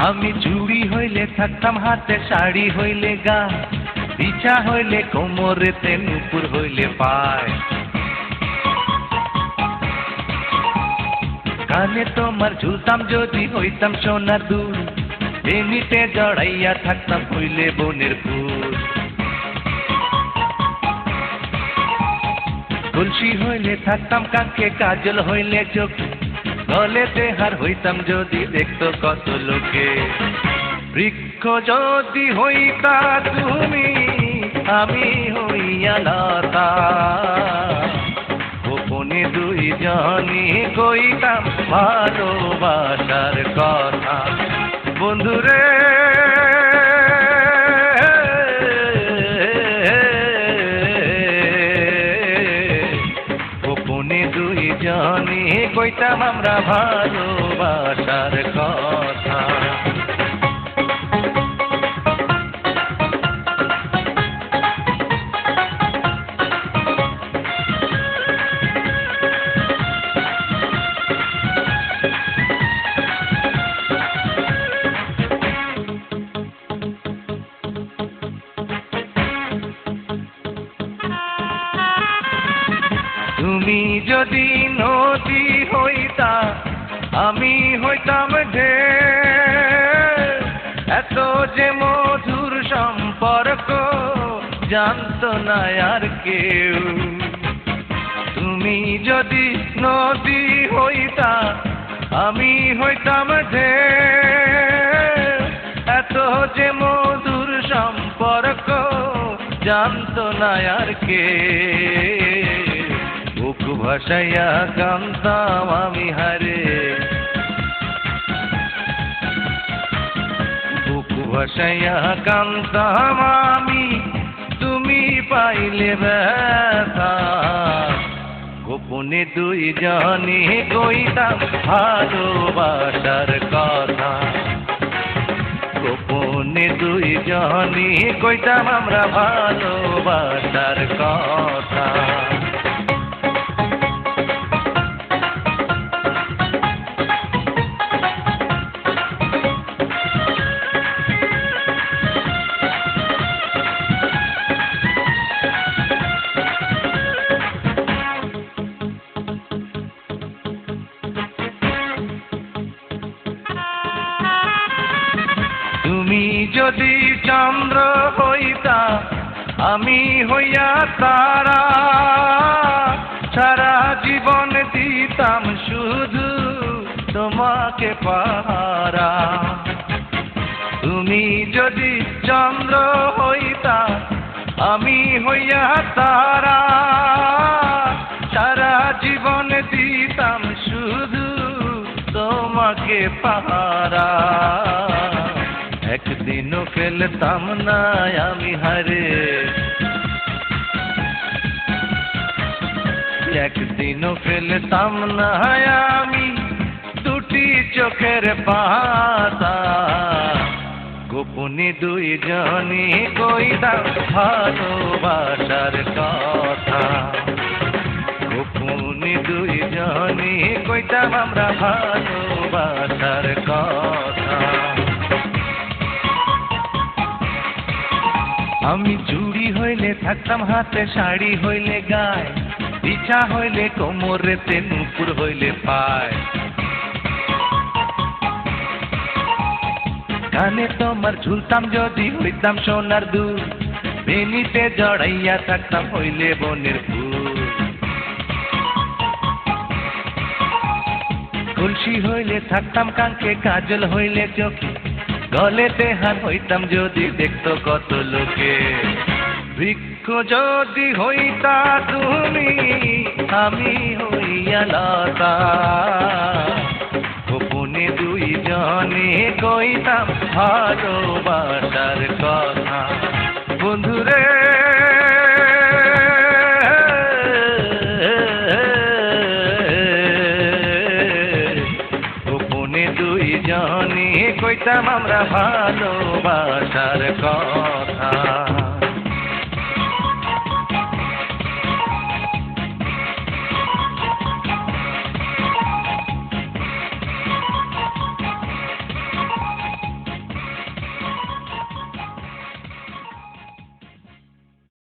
আমি চুড়ি হইলে থাকতাম হাতে, শাড়ি হইলে গা, বিছা হইলে কোমরেতে, নুপুর হইলে পায়, কানে তোমার ঝুলতাম যদি হইতাম সোনার দুল, এমনিতে জড়াইয়া থাকতাম হইলে বনের ফুল। তুলসী হইলে থাকতাম কাকে, কাজল হইলে চোখে, গলেতে হার হইতাম যদি দেখতো কত লোকে। বৃক্ষ যদি হইতা তুমি, আমি হইয়া লতা, গোপনে দুইজনে কইতাম ভালোবাসার কথা। বন্ধুরে গোপনে দুইজনে কইতাম আমরা ভালোবাসার কথা। তুমি যদি নদী হইতা, আমি হইতাম ঢেউ, এত যে মধুর সম্পর্ক জানতো না আর কেউ। তুমি যদি নদী হইতা, আমি হইতাম ঢেউ, এত যে মধুর সম্পর্ক জানতো না আর কেউ। বুক ভাসাইয়া কামতাম আমি হারে, বুক ভাসাইয়া কামতাম আমি, তুমি পাইলে ব্যথা। গোপনে দুইজনে কইতাম ভালোবাসার কথা, গোপনে দুইজনে কইতাম আমরা ভালোবাসার কথা। তুমি যদি চন্দ্র হইতা, আমি হইয়া তারা, সারা জীবন দিতাম শুধু তোমাকে পাহারা। তুমি যদি চন্দ্র হইতা, আমি হইয়া তারা, সারা জীবন দিতাম শুধু তোমাকে পাহারা। একদিনও ফেলতাম না আমি হারে, একদিনও ফেলতাম না আমি দুটি চোখের পাতা। গোপনে দুইজনে কইতাম ভালোবাসার কথা, গোপনে দুইজনে কইতাম আমরা ভালোবাসার কথা। আমি চুড়ি হইলে থাকতাম হাতে, শাড়ি হইলে গায়ে, বিছা হইলে কোমরেতে, নুপুর হইলে পায়, কানে তোমার ঝুলতাম যদি হইতাম সোনার দুল, বেনিতে জড়াইয়া থাকতাম হইলে বনের ফুল। তুলসী হইলে থাকতাম কাঙ্কে, কাজল হইলে চোখে, গলেতে হার হইতাম যদি দেখতো কত লোকে। বৃক্ষ যদি হইতা তুমি, আমি হইয়া লতা, গোপনে দুইজনে কইতাম ভালোবাসার কথা। বন্ধুরে গোপনে দুইজনে কইতাম আমরা ভালোবাসার কথা।